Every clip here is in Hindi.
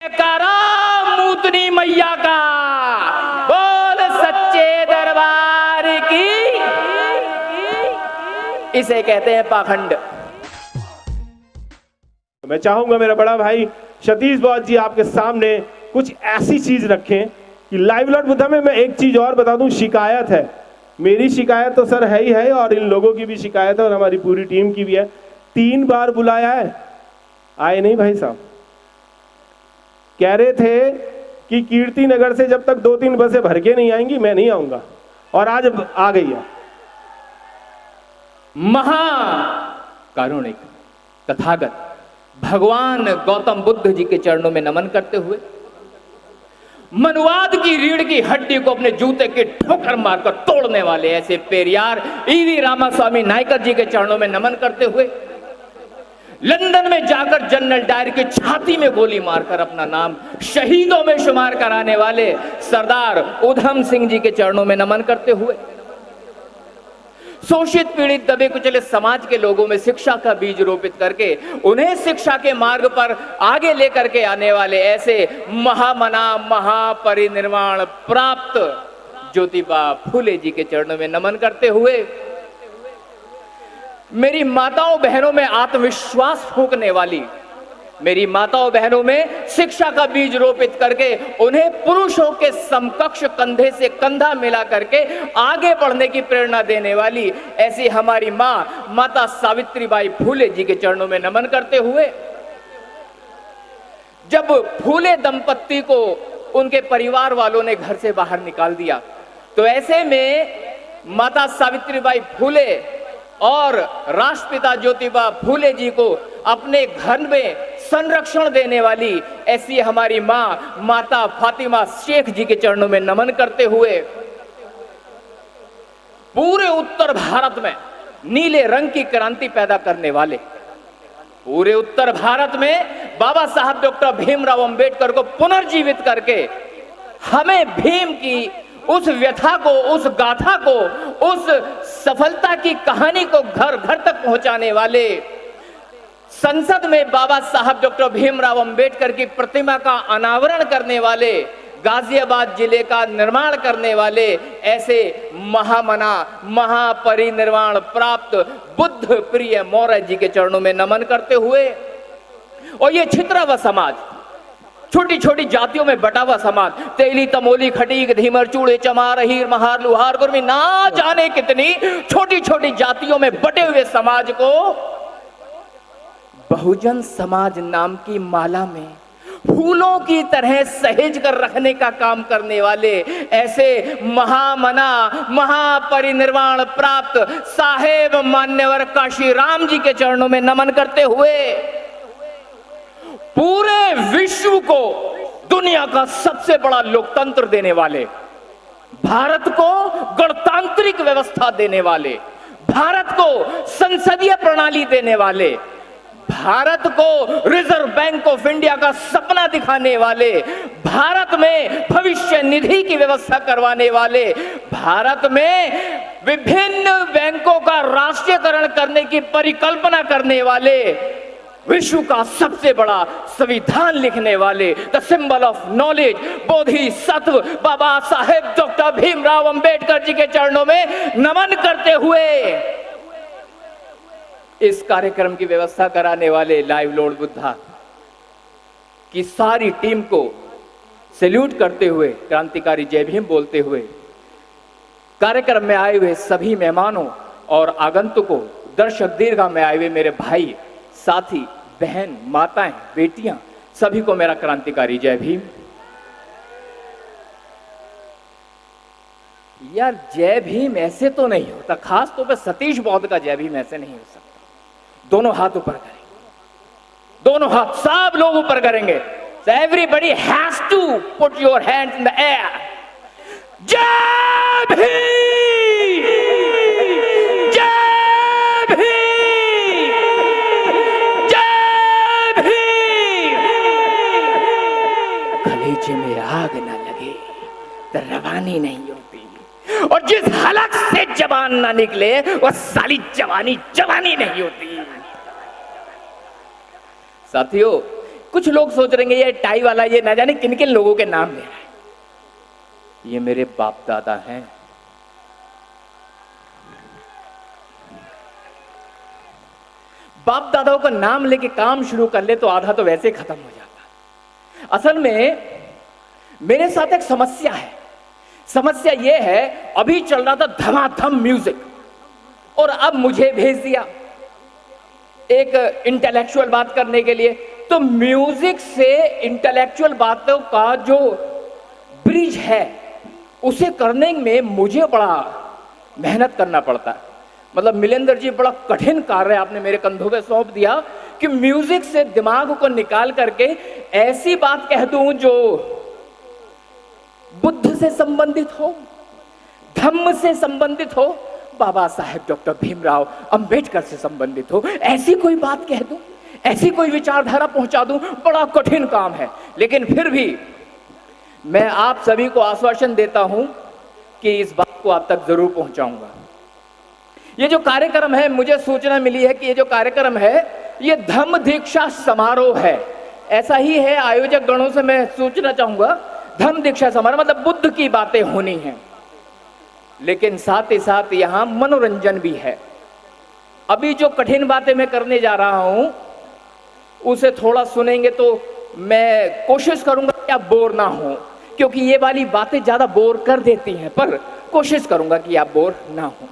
जयकारा मूतनी मैया का, बोल सच्चे दरबार की। इसे कहते हैं पाखंड। मैं चाहूंगा मेरा बड़ा भाई सतीश बॉस जी आपके सामने कुछ ऐसी चीज रखें कि लाइव लॉर्ड बुद्धा में मैं एक चीज और बता दूं, शिकायत है, मेरी शिकायत तो सर है ही है और इन लोगों की भी शिकायत है और हमारी पूरी टीम की भी है। 3 बार बुलाया है, आए नहीं भाई साहब। कह रहे थे कि कीर्ति नगर से जब तक 2-3 बसें भर के नहीं आएंगी मैं नहीं आऊंगा, और आज आ गई है। महाकारुणिक तथागत भगवान गौतम बुद्ध जी के चरणों में नमन करते हुए, मनुवाद की रीढ़ की हड्डी को अपने जूते के ठोकर मारकर तोड़ने वाले ऐसे पेरियार ईवी रामास्वामी नायकर जी के चरणों में नमन करते हुए, लंदन में जाकर जनरल डायर की छाती में गोली मारकर अपना नाम शहीदों में शुमार कराने वाले सरदार उधम सिंह जी के चरणों में नमन करते हुए, शोषित पीड़ित दबे कुचले समाज के लोगों में शिक्षा का बीज रोपित करके उन्हें शिक्षा के मार्ग पर आगे लेकर के आने वाले ऐसे महामना महापरिनिर्वाण प्राप्त ज्योतिबा फूले जी के चरणों में नमन करते हुए, मेरी माताओं बहनों में आत्मविश्वास फूंकने वाली, मेरी माताओं बहनों में शिक्षा का बीज रोपित करके उन्हें पुरुषों के समकक्ष कंधे से कंधा मिला करके आगे बढ़ने की प्रेरणा देने वाली ऐसी हमारी मां माता सावित्रीबाई फूले जी के चरणों में नमन करते हुए, जब फूले दंपत्ति को उनके परिवार वालों ने घर से बाहर निकाल दिया तो ऐसे में माता सावित्रीबाई फूले और राष्ट्रपिता ज्योतिबा फूले जी को अपने घर में संरक्षण देने वाली ऐसी हमारी मां माता फातिमा शेख जी के चरणों में नमन करते हुए, पूरे उत्तर भारत में नीले रंग की क्रांति पैदा करने वाले, पूरे उत्तर भारत में बाबा साहब डॉक्टर भीमराव अंबेडकर को पुनर्जीवित करके हमें भीम की उस व्यथा को, उस गाथा को, उस सफलता की कहानी को घर घर तक पहुंचाने वाले, संसद में बाबा साहब डॉक्टर भीमराव अंबेडकर की प्रतिमा का अनावरण करने वाले, गाजियाबाद जिले का निर्माण करने वाले ऐसे महामना महापरिनिर्वाण प्राप्त बुद्ध प्रिय मौर्य जी के चरणों में नमन करते हुए, और ये छितरा हुआ समाज, छोटी छोटी जातियों में बटा हुआ समाज, तेली तमोली खटीक धीमर चूड़े चमार हीर महार लुहार गुरमी, ना जाने कितनी छोटी छोटी जातियों में बटे हुए समाज को बहुजन समाज नाम की माला में फूलों की तरह सहेज कर रखने का काम करने वाले ऐसे महामना महापरिनिर्वाण प्राप्त साहेब मान्यवर काशीराम जी के चरणों में नमन करते हुए, पूरे विश्व को दुनिया का सबसे बड़ा लोकतंत्र देने वाले, भारत को गणतांत्रिक व्यवस्था देने वाले, भारत को संसदीय प्रणाली देने वाले, भारत को रिजर्व बैंक ऑफ इंडिया का सपना दिखाने वाले, भारत में भविष्य निधि की व्यवस्था करवाने वाले, भारत में विभिन्न बैंकों का राष्ट्रीयकरण करने की परिकल्पना करने वाले, विश्व का सबसे बड़ा संविधान लिखने वाले, द सिंबल ऑफ नॉलेज बोधिसत्व बाबा साहेब डॉक्टर भीमराव अंबेडकर जी के चरणों में नमन करते हुए, इस कार्यक्रम की व्यवस्था कराने वाले लाइव लॉर्ड बुद्धा की सारी टीम को सैल्यूट करते हुए, क्रांतिकारी जय भीम बोलते हुए, कार्यक्रम में आए हुए सभी मेहमानों और आगंतुकों, दर्शक दीर्घा में आए हुए मेरे भाई, साथी, बहन, माताएं, बेटियां, सभी को मेरा क्रांतिकारी जय भीम। यार जय भीम ऐसे तो नहीं होता, खास तौर पर सतीश बौद्ध का जय भीम ऐसे नहीं हो सकता। दोनों हाथ ऊपर करें, दोनों हाथ सब लोग ऊपर करेंगे। So everybody has to put your hands in the air. जय भीम, जय भीम, जय भीम। कलेजे में आग ना लगे तो रवानी नहीं होती, और जिस हलक से जबान ना निकले वह साली जवानी जवानी नहीं होती। साथियों, कुछ लोग सोच रहे हैं ये टाई वाला ये ना जाने किन किन लोगों के नाम ले रहा है। ये मेरे बाप दादा हैं। बाप दादाओं का नाम लेके काम शुरू कर ले तो आधा तो वैसे खत्म हो जाता। असल में मेरे साथ एक समस्या है। समस्या यह है, अभी चल रहा था धमाधम म्यूजिक और अब मुझे भेज दिया एक इंटेलेक्चुअल बात करने के लिए। तो म्यूजिक से इंटेलेक्चुअल बातों का जो ब्रिज है उसे करने में मुझे बड़ा मेहनत करना पड़ता है। मतलब मिलेंद्र जी, बड़ा कठिन कार्य आपने मेरे कंधों पे सौंप दिया कि म्यूजिक से दिमाग को निकाल करके ऐसी बात कह दूं जो बुद्ध से संबंधित हो, धम्म से संबंधित हो, बाबा साहेब डॉक्टर भीमराव अंबेडकर से संबंधित हो, ऐसी कोई बात कह दूं, ऐसी कोई विचारधारा पहुंचा दूं। बड़ा कठिन काम है, लेकिन फिर भी मैं आप सभी को आश्वासन देता हूं कि इस बात को आप तक जरूर पहुंचाऊंगा। ये जो कार्यक्रम है, मुझे सूचना मिली है कि ये जो कार्यक्रम है ये धम्म दीक्षा समारोह है। ऐसा ही है, आयोजक गणों से मैं सूचना चाहूंगा। धम्म दीक्षा समारोह मतलब बुद्ध की बातें होनी है, लेकिन साथ ही साथ यहां मनोरंजन भी है। अभी जो कठिन बातें मैं करने जा रहा हूं उसे थोड़ा सुनेंगे तो मैं कोशिश करूंगा कि आप बोर ना हो, क्योंकि ये वाली बातें ज्यादा बोर कर देती हैं, पर कोशिश करूंगा कि आप बोर ना हो।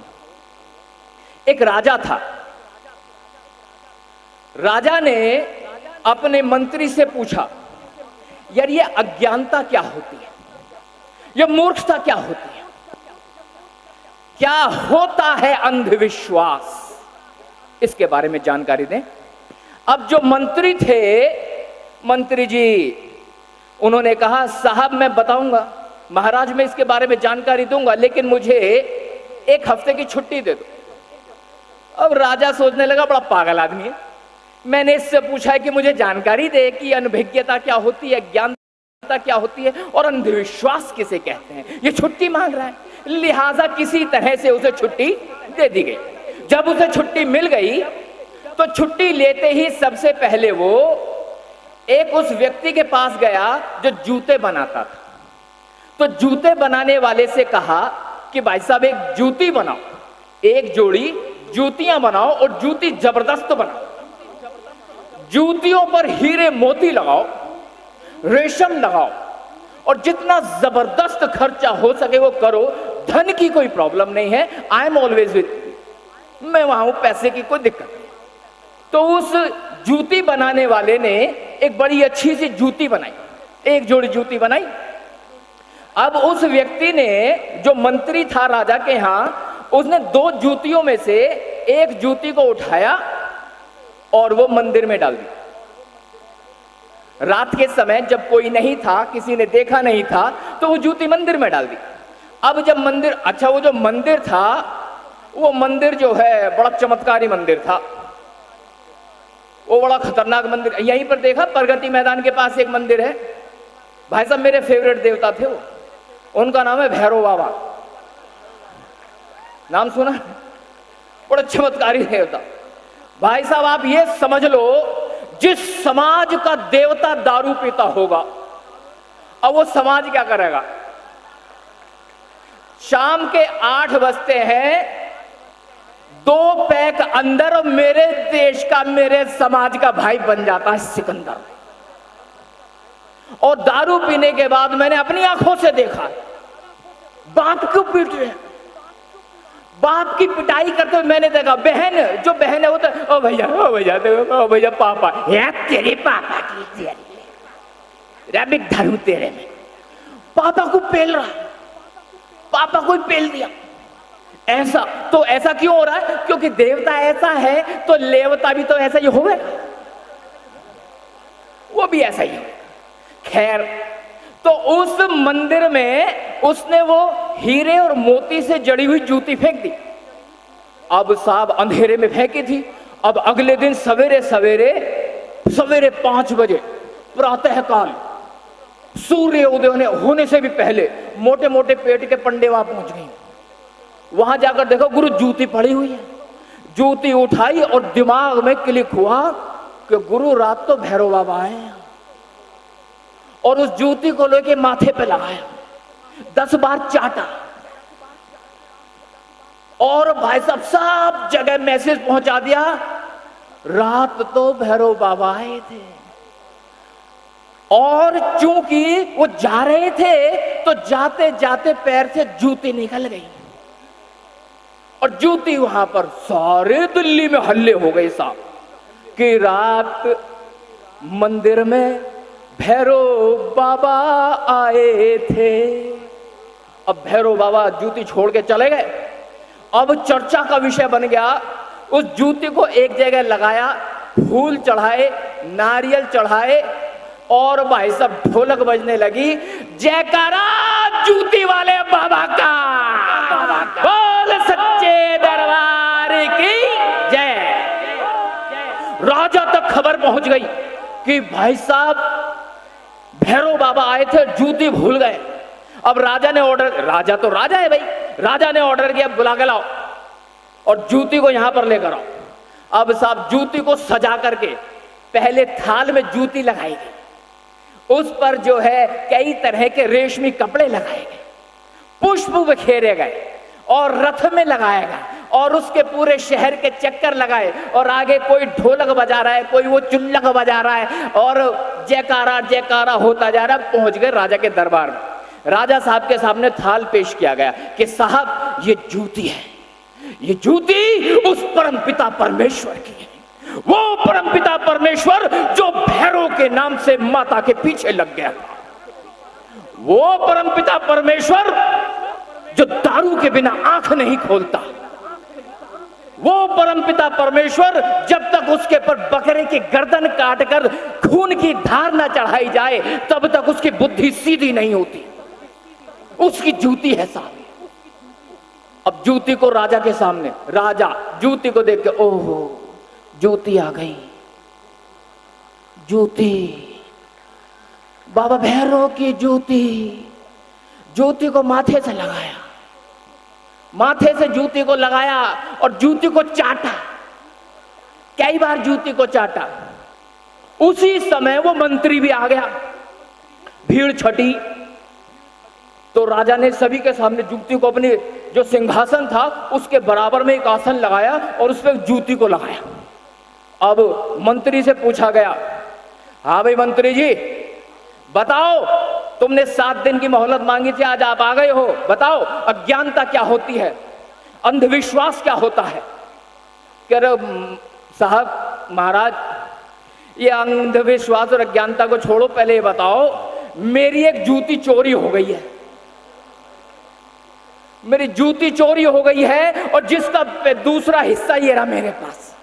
एक राजा था। राजा ने अपने मंत्री से पूछा, यार ये अज्ञानता क्या होती है, ये मूर्खता क्या होती है, क्या होता है अंधविश्वास, इसके बारे में जानकारी दें। अब जो मंत्री थे, मंत्री जी उन्होंने कहा, साहब मैं बताऊंगा महाराज, मैं इसके बारे में जानकारी दूंगा, लेकिन मुझे 1 हफ्ते की छुट्टी दे दो। अब राजा सोचने लगा, बड़ा पागल आदमी है, मैंने इससे पूछा है कि मुझे जानकारी दे कि अनभिज्ञता क्या होती है, ज्ञानता क्या होती है और अंधविश्वास किसे कहते हैं। ये छुट्टी मांग रहा है, लिहाजा किसी तरह से उसे छुट्टी दे दी गई। जब उसे छुट्टी मिल गई तो छुट्टी लेते ही सबसे पहले वो एक उस व्यक्ति के पास गया जो जूते बनाता था। तो जूते बनाने वाले से कहा कि भाई साहब एक जूती बनाओ, एक जोड़ी जूतियां बनाओ और जूती जबरदस्त बनाओ, जूतियों पर हीरे मोती लगाओ, रेशम लगाओ और जितना जबरदस्त खर्चा हो सके वो करो, धन की कोई प्रॉब्लम नहीं है, आई एम ऑलवेज विथ, मैं वहां हूं, पैसे की कोई दिक्कत नहीं। तो उस जूती बनाने वाले ने एक बड़ी अच्छी सी जूती बनाई, एक जोड़ी जूती बनाई। अब उस व्यक्ति ने, जो मंत्री था राजा के यहां, उसने 2 जूतियों में से एक जूती को उठाया और वो मंदिर में डाल दी। रात के समय जब कोई नहीं था, किसी ने देखा नहीं था, तो वो जूती मंदिर में डाल दी। अब जब मंदिर, अच्छा वो जो मंदिर था, वो मंदिर जो है बड़ा चमत्कारी मंदिर था, वो बड़ा खतरनाक मंदिर। यहीं पर देखा, प्रगति मैदान के पास एक मंदिर है, भाई साहब मेरे फेवरेट देवता थे वो, उनका नाम है भैरव बाबा, नाम सुना? बड़ा चमत्कारी देवता। भाई साहब आप ये समझ लो, जिस समाज का देवता दारू पीता होगा, अब वो समाज क्या करेगा? शाम के 8 बजते हैं, 2 पैक अंदर और मेरे देश का, मेरे समाज का भाई बन जाता है सिकंदर। और दारू पीने के बाद मैंने अपनी आंखों से देखा, बाप क्यों पीट रहे हैं, बाप की पिटाई करते हुए मैंने देखा। बहन, जो बहन है वो तो ओ भैया, ओ भैया, ओ भैया पापा, यार तेरे पापा की रैबिक धर्म तेरे में, पापा को पेल रहा, पापा को पेल दिया। ऐसा तो ऐसा क्यों हो रहा है? क्योंकि देवता ऐसा है तो लेवता भी तो ऐसा ही होगा, वो भी ऐसा ही होगा। खैर, तो उस मंदिर में उसने वो हीरे और मोती से जड़ी हुई जूती फेंक दी। अब साहब अंधेरे में फेंकी थी। अब अगले दिन सवेरे सवेरे 5 बजे प्रातःकाल, सूर्य उदय होने से भी पहले मोटे मोटे पेट के पंडे वहां पहुंच गए। वहां जाकर देखो, गुरु जूती पड़ी हुई है। जूती उठाई और दिमाग में क्लिक हुआ कि गुरु रात तो भैरव बाबा आए, और उस जूती को लेके माथे पे लगाया, 10 बार चाटा, और भाई साहब सब जगह मैसेज पहुंचा दिया, रात तो भैरव बाबा आए थे। और चूंकि वो जा रहे थे तो जाते जाते पैर से जूती निकल गई, और जूती वहां पर सारे दिल्ली में हल्ले हो गए साहब कि रात मंदिर में भैरव बाबा आए थे। अब भैरव बाबा जूती छोड़ के चले गए। अब चर्चा का विषय बन गया, उस जूती को एक जगह लगाया, फूल चढ़ाए, नारियल चढ़ाए, और भाई साहब ढोलक बजने लगी, जयकारा जूती वाले बाबा का, बोल सच्चे दरबार की जय। राजा तक खबर पहुंच गई कि भाई साहब भैरव बाबा आए थे, जूती भूल गए। अब राजा ने ऑर्डर, राजा तो राजा है भाई, राजा ने ऑर्डर किया, बुला के लाओ और जूती को यहां पर लेकर आओ। अब साहब जूती को सजा करके पहले थाल में जूती लगाई गई, उस पर जो है कई तरह के रेशमी कपड़े लगाए गए, पुष्प बिखेरे गए और रथ में लगाया गया, और उसके पूरे शहर के चक्कर लगाए, और आगे कोई ढोलक बजा रहा है, कोई वो चुल्लक बजा रहा है, और जयकारा जयकारा होता जा रहा है। पहुंच गए राजा के दरबार में। राजा साहब के सामने थाल पेश किया गया कि साहब ये जूती है, ये जूती उस परमपिता परमेश्वर की है, वो परमपिता परमेश्वर जो भैरव के नाम से माता के पीछे लग गया था, वो परमपिता परमेश्वर जो दारू के बिना आंख नहीं खोलता, वो परमपिता परमेश्वर जब तक उसके पर बकरे की गर्दन काटकर खून की धार न चढ़ाई जाए तब तक उसकी बुद्धि सीधी नहीं होती, उसकी जूती है साहब। अब जूती को राजा के सामने, राजा जूती को देख के, ओहो जूती आ गई, जूती बाबा भैरव की जूती। जूती को माथे से लगाया, माथे से जूती को लगाया और जूती को चाटा, कई बार जूती को चाटा। उसी समय वो मंत्री भी आ गया, भीड़ छटी तो राजा ने सभी के सामने जूती को, अपने जो सिंहासन था उसके बराबर में एक आसन लगाया और उस पर जूती को लगाया। अब मंत्री से पूछा गया, हाँ भाई मंत्री जी बताओ, तुमने 7 दिन की मोहलत मांगी थी, आज आप आ गए हो, बताओ अज्ञानता क्या होती है, अंधविश्वास क्या होता है। कह रहे साहब महाराज, ये अंधविश्वास और अज्ञानता को छोड़ो, पहले ये बताओ मेरी एक जूती चोरी हो गई है, मेरी जूती चोरी हो गई है और जिसका दूसरा हिस्सा ये रहा मेरे पास।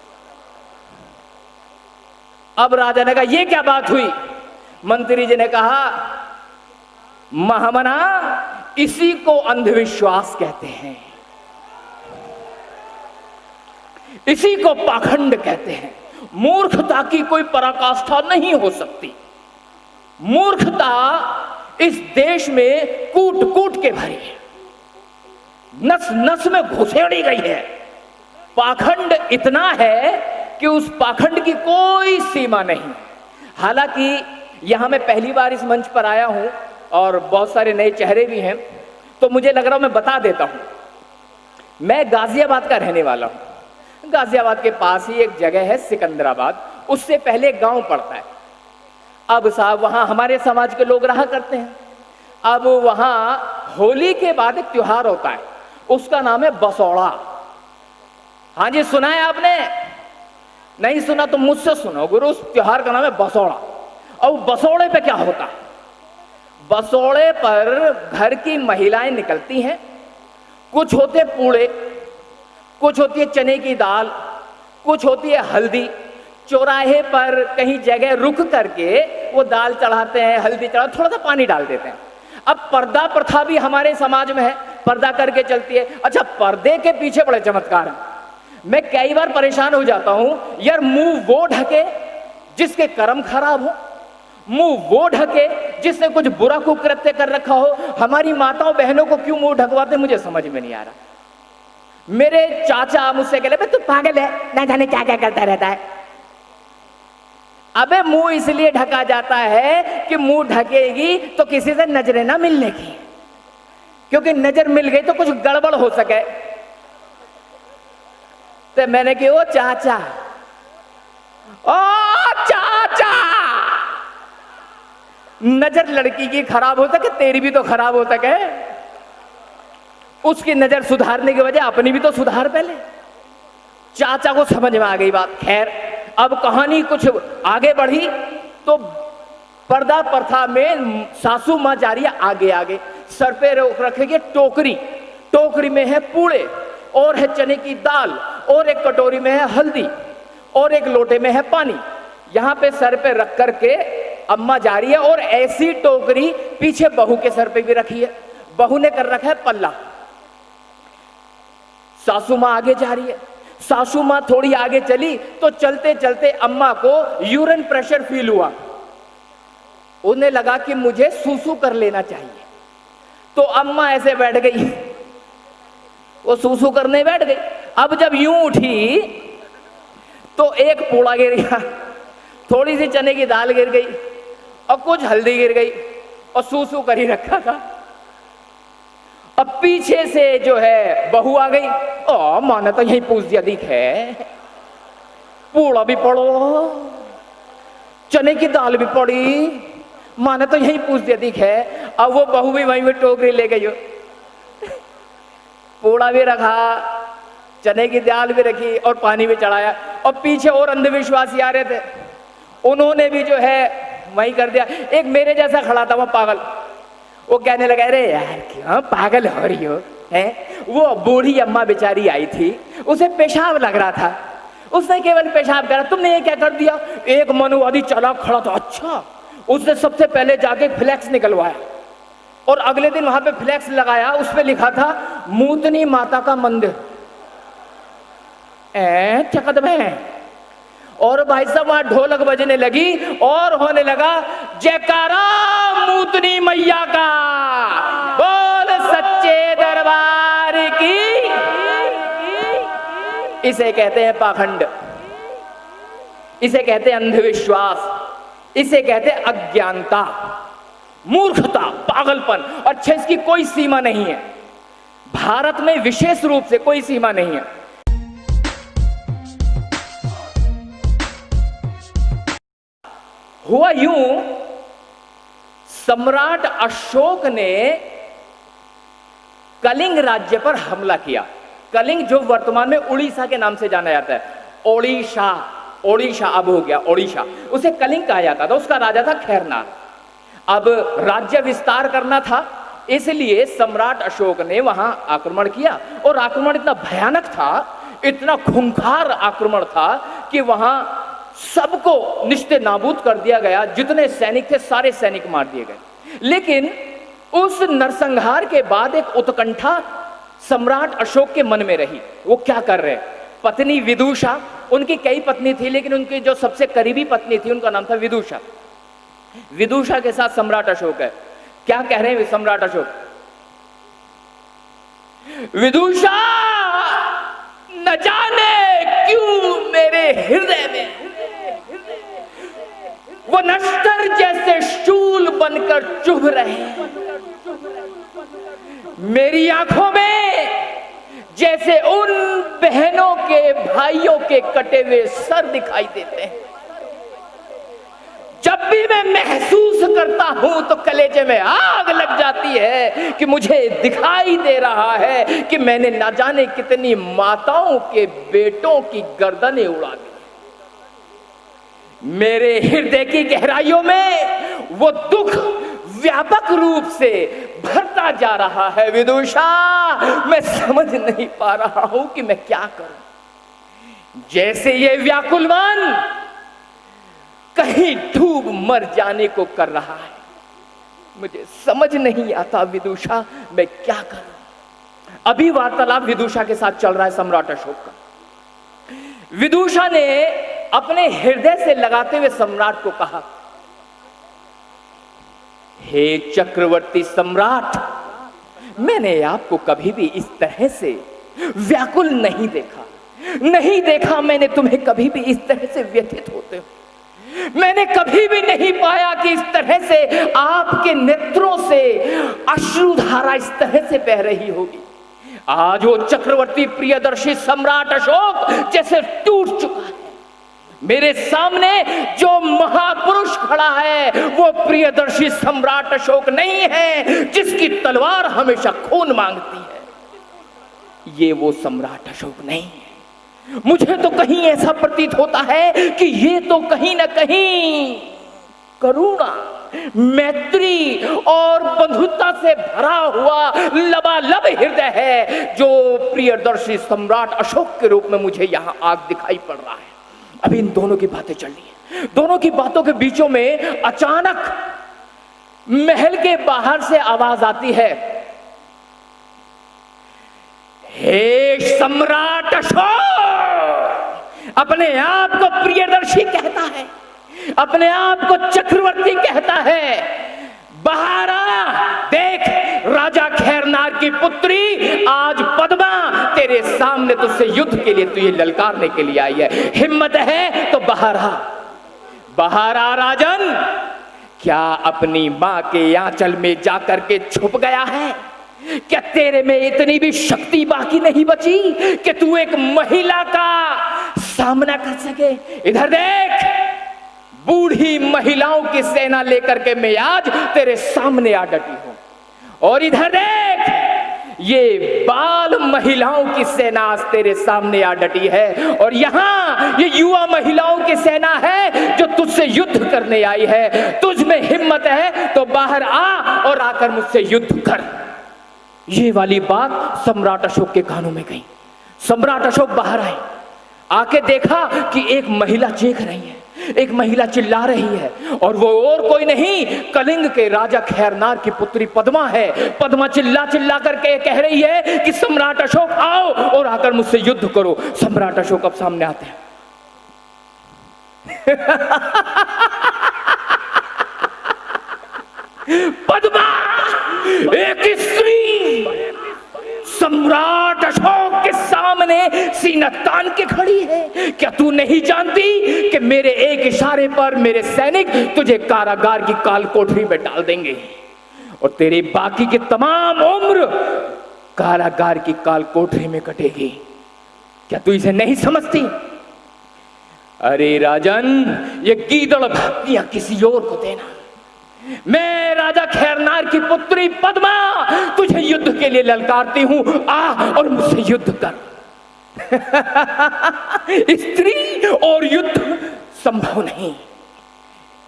अब राजा ने कहा ये क्या बात हुई। मंत्री जी ने कहा महामना, इसी को अंधविश्वास कहते हैं, इसी को पाखंड कहते हैं। मूर्खता की कोई पराकाष्ठा नहीं हो सकती। मूर्खता इस देश में कूट कूट के भरी है, नस नस में घुसेड़ी गई है। पाखंड इतना है कि उस पाखंड की कोई सीमा नहीं। हालांकि यहां मैं पहली बार इस मंच पर आया हूं और बहुत सारे नए चेहरे भी हैं, तो मुझे लग रहा मैं बता देता हूं। मैं गाजियाबाद का रहने वाला हूं। गाजियाबाद के पास ही एक जगह है सिकंदराबाद, उससे पहले एक गांव पड़ता है। अब साहब वहां हमारे समाज के लोग रहा करते हैं। अब वहां होली के बाद एक त्योहार होता है, उसका नाम है बसौड़ा। हाँ जी, सुना है आपने? नहीं सुना तो मुझसे सुनो गुरु, उस त्योहार का नाम है बसौड़ा। और बसौड़े पे क्या होता है? बसौड़े पर घर की महिलाएं निकलती हैं, कुछ होते पूड़े, कुछ होती है चने की दाल, कुछ होती है हल्दी। चौराहे पर कहीं जगह रुक करके वो दाल चढ़ाते हैं, हल्दी चढ़ा, थोड़ा सा पानी डाल देते हैं। अब पर्दा प्रथा भी हमारे समाज में है, पर्दा करके चलती है। अच्छा, पर्दे के पीछे बड़े चमत्कार है। मैं कई बार परेशान हो जाता हूं, यार मुंह वो ढके जिसके कर्म खराब हो, मुंह वो ढके जिसने कुछ बुरा कुकृत्य कर रखा हो। हमारी माताओं बहनों को क्यों मुंह ढकवाते मुझे समझ में नहीं आ रहा। मेरे चाचा मुझसे कह रहे तू पागल है, ना जाने क्या क्या करता रहता है। अबे मुंह इसलिए ढका जाता है कि मुंह ढकेगी तो किसी से नजरें ना मिलने की, क्योंकि नजर मिल गई तो कुछ गड़बड़ हो सके। तो मैंने कहा ओ चाचा, ओ चाचा, नजर लड़की की खराब हो सके तेरी भी तो खराब हो सके, उसकी नजर सुधारने की वजह अपनी भी तो सुधार पहले। चाचा को समझ में आ गई बात। खैर अब कहानी कुछ आगे बढ़ी तो पर्दा प्रथा में सासू मां जा रही है आगे आगे, सर पे रखेगी टोकरी, टोकरी में है पूड़े और है चने की दाल और एक कटोरी में है हल्दी और एक लोटे में है पानी। यहां पे सर पे रख करके अम्मा जा रही है और ऐसी टोकरी पीछे बहू के सर पे भी रखी है। बहू ने कर रखा है पल्ला, सासू मां आगे जा रही है। सासू मां थोड़ी आगे चली तो चलते चलते अम्मा को यूरिन प्रेशर फील हुआ। उन्हें लगा कि मुझे सूसू कर लेना चाहिए, तो अम्मा ऐसे बैठ गई, वो सूसू करने बैठ गई। अब जब यूं उठी तो एक पूड़ा गिर गया, थोड़ी सी चने की दाल गिर गई और कुछ हल्दी गिर गई और सूसू कर ही रखा था। अब पीछे से जो है बहू आ गई, ओ माने तो यही पूछ दिया दिख है, पूड़ा भी पड़ो, चने की दाल भी पड़ी, माने तो यही पूछ दिया दिख है। अब वो बहू भी वहीं पे टोकरी ले गई हो, पूड़ा भी रखा, चने की दाल भी रखी और पानी भी चढ़ाया। और पीछे और अंधविश्वासी आ रहे थे, उन्होंने भी जो है वही कर दिया। एक मेरे जैसा खड़ा था वो पागल, वो कहने लगा अरे यार क्यों पागल हो रही हो हैं? वो बूढ़ी अम्मा बेचारी आई थी, उसे पेशाब लग रहा था, उसने केवल पेशाब करा, तुमने ये क्या कर दिया? एक मनुवादी चला खड़ा था, अच्छा, उसने सबसे पहले जाके फ्लैक्स निकलवाया और अगले दिन वहां पे फ्लैक्स लगाया, उस पे लिखा था मूतनी माता का मंदिर चकत में। और भाई साहब वहां ढोलक बजने लगी और होने लगा जयकारा मूतनी मैया का, बोल सच्चे दरबार की। इसे कहते हैं पाखंड, इसे कहते हैं अंधविश्वास, इसे कहते हैं अज्ञानता, मूर्खता, पागलपन। अच्छा इसकी कोई सीमा नहीं है, भारत में विशेष रूप से कोई सीमा नहीं है। हुआ यूं, सम्राट अशोक ने कलिंग राज्य पर हमला किया। कलिंग जो वर्तमान में उड़ीसा के नाम से जाना जाता है, ओडिशा, ओडिशा अब हो गया ओडिशा, उसे कलिंग कहा जाता था। उसका राजा था खैरनार। अब राज्य विस्तार करना था, इसलिए सम्राट अशोक ने वहां आक्रमण किया और आक्रमण इतना भयानक था, इतना खूंखार आक्रमण था कि वहां सबको निश्चय नाबूद कर दिया गया। जितने सैनिक थे सारे सैनिक मार दिए गए। लेकिन उस नरसंहार के बाद एक उत्कंठा सम्राट अशोक के मन में रही। वो क्या कर रहे? पत्नी विदुषा, उनकी कई पत्नी थी लेकिन उनकी जो सबसे करीबी पत्नी थी उनका नाम था विदुषा। विदुषा के साथ सम्राट अशोक है। क्या कह रहे हैं सम्राट अशोक? विदुषा, न जाने क्यों मेरे हृदय में वो नश्तर जैसे शूल बनकर चुभ रहे हैं, मेरी आंखों में जैसे उन बहनों के भाइयों के कटे हुए सर दिखाई देते हैं। जब भी मैं महसूस करता हूं तो कलेजे में आग लग जाती है कि मुझे दिखाई दे रहा है कि मैंने ना जाने कितनी माताओं के बेटों की गर्दनें उड़ा दी। मेरे हृदय की गहराइयों में वो दुख व्यापक रूप से भरता जा रहा है। विदुषा, मैं समझ नहीं पा रहा हूं कि मैं क्या करूं। जैसे ये व्याकुल मन कहीं डूब मर जाने को कर रहा है, मुझे समझ नहीं आता विदुषा मैं क्या करूं। अभी वार्तालाप विदुषा के साथ चल रहा है सम्राट अशोक का। विदुषा ने अपने हृदय से लगाते हुए सम्राट को कहा, हे चक्रवर्ती सम्राट, मैंने आपको कभी भी इस तरह से व्याकुल नहीं देखा, नहीं देखा मैंने तुम्हें कभी भी इस तरह से व्यथित होते हो। मैंने कभी भी नहीं पाया कि इस तरह से आपके नेत्रों से अश्रुधारा इस तरह से बह रही होगी। आज वो चक्रवर्ती प्रियदर्शी सम्राट अशोक जैसे टूट चुका है। मेरे सामने जो महापुरुष खड़ा है वो प्रियदर्शी सम्राट अशोक नहीं है जिसकी तलवार हमेशा खून मांगती है। ये वो सम्राट अशोक नहीं है। मुझे तो कहीं ऐसा प्रतीत होता है कि ये तो कहीं ना कहीं करुणा, मैत्री और बंधुता से भरा हुआ लबालब हृदय है जो प्रियदर्शी सम्राट अशोक के रूप में मुझे यहां आग दिखाई पड़ रहा है। अभी इन दोनों की बातें चल रही है। दोनों की बातों के बीचों में अचानक महल के बाहर से आवाज आती है, हे सम्राट अशोक! अपने आप को प्रियदर्शी कहता है, अपने आप को चक्रवर्ती कहता है। बाहर आ, देख राजा खैरनार की पुत्री आज पद्मा तेरे सामने तुझसे युद्ध के लिए तुझे ललकारने के लिए आई है। हिम्मत है तो बाहर आ, बाहर आ राजन। क्या अपनी मां के आंचल में जाकर के छुप गया है? क्या तेरे में इतनी भी शक्ति बाकी नहीं बची कि तू एक महिला का सामना कर सके? इधर देख, बूढ़ी महिलाओं की सेना लेकर के मैं आज तेरे सामने आ डटी हूं। और इधर देख, ये बाल महिलाओं की सेना आज तेरे सामने आ डटी है। और यहां ये युवा महिलाओं की सेना है जो तुझसे युद्ध करने आई है। तुझ में हिम्मत है तो बाहर आ और आकर मुझसे युद्ध कर। ये वाली बात सम्राट अशोक के कानों में गई। सम्राट अशोक बाहर आए, आके देखा कि एक महिला चीख रही है, एक महिला चिल्ला रही है और वो और कोई नहीं कलिंग के राजा खैरनार की पुत्री पद्मा है। पद्मा चिल्ला चिल्ला करके कह रही है कि सम्राट अशोक आओ और आकर मुझसे युद्ध करो। सम्राट अशोक अब सामने आते हैं। पद्मा एक स्त्री सम्राट अशोक के सामने सीना तान के खड़ी है। क्या तू नहीं जानती कि मेरे एक इशारे पर मेरे सैनिक तुझे कारागार की काल कोठरी में डाल देंगे और तेरी बाकी की तमाम उम्र कारागार की काल कोठरी में कटेगी? क्या तू इसे नहीं समझती? अरे राजन, ये गीदड़ भक्तियां किसी और को देना। मैं राजा खैरनार की पुत्री पद्मा तुझे युद्ध के लिए ललकारती हूं, आ और मुझसे युद्ध कर। स्त्री और युद्ध संभव नहीं।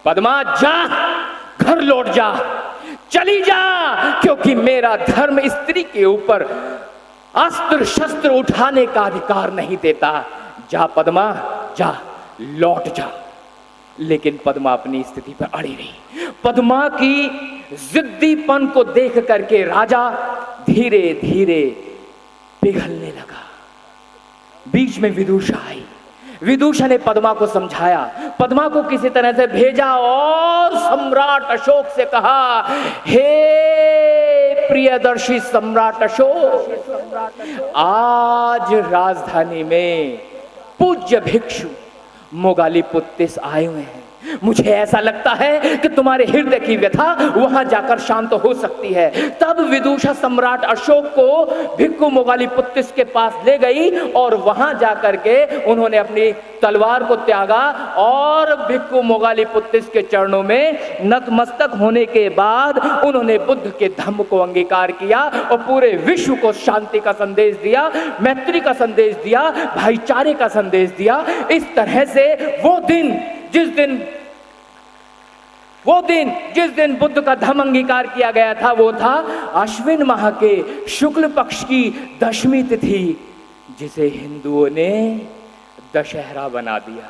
पद्मा जा, घर लौट जा, चली जा, क्योंकि मेरा धर्म स्त्री के ऊपर अस्त्र शस्त्र उठाने का अधिकार नहीं देता। जा पद्मा, जा, लौट जा। लेकिन पद्मा अपनी स्थिति पर अड़ी रही। पद्मा की जिद्दीपन को देख करके राजा धीरे धीरे पिघलने लगा। बीच में विदुषा आई। विदुषा ने पद्मा को समझाया, पद्मा को किसी तरह से भेजा और सम्राट अशोक से कहा, हे प्रियदर्शी सम्राट अशोक, आज राजधानी में पूज्य भिक्षु मोगालीपुत्तिस आए हुए हैं। मुझे ऐसा लगता है कि तुम्हारे हृदय की व्यथा वहां जाकर शांत हो सकती है। तब विदुषा सम्राट अशोक को भिक्खु मोगालीपुत्तिस के पास ले गई और वहां जाकर के उन्होंने अपनी तलवार को त्यागा और भिक्खु मोगालीपुत्तिस के चरणों में नतमस्तक होने के बाद उन्होंने बुद्ध के धम्म को अंगीकार किया और पूरे विश्व को शांति का संदेश दिया, मैत्री का संदेश दिया, भाईचारे का संदेश दिया। इस तरह से वो दिन जिस दिन बुद्ध का धम्म अंगीकार किया गया था वो था अश्विन माह के शुक्ल पक्ष की दशमी तिथि, जिसे हिंदुओं ने दशहरा बना दिया।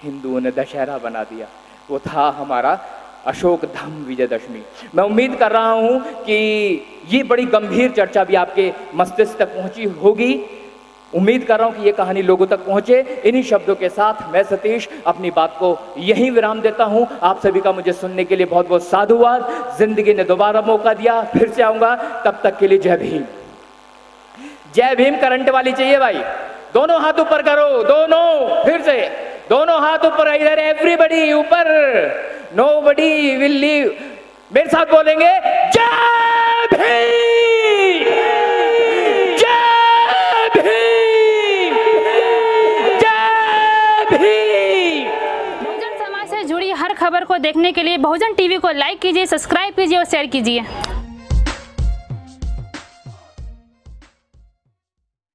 हिंदुओं ने दशहरा बना दिया, वो था हमारा अशोक धम्म विजयदशमी। मैं उम्मीद कर रहा हूं कि ये बड़ी गंभीर चर्चा भी आपके मस्तिष्क तक पहुंची होगी। उम्मीद कर रहा हूं कि ये कहानी लोगों तक पहुंचे। इन्हीं शब्दों के साथ मैं सतीश अपनी बात को यहीं विराम देता हूं। आप सभी का मुझे सुनने के लिए बहुत बहुत साधुवाद। जिंदगी ने दोबारा मौका दिया, फिर से आऊंगा। तब तक के लिए जय भीम। जय भीम करंट वाली चाहिए भाई, दोनों हाथ ऊपर करो, दोनों, फिर से दोनों हाथ ऊपर, इधर एवरीबडी ऊपर, नोबडी विल लीव। मेरे साथ बोलेंगे जय भीम, जय भीम, जय भीम। बहुजन समाज से जुड़ी हर खबर को देखने के लिए बहुजन टीवी को लाइक कीजिए, सब्सक्राइब कीजिए और शेयर कीजिए।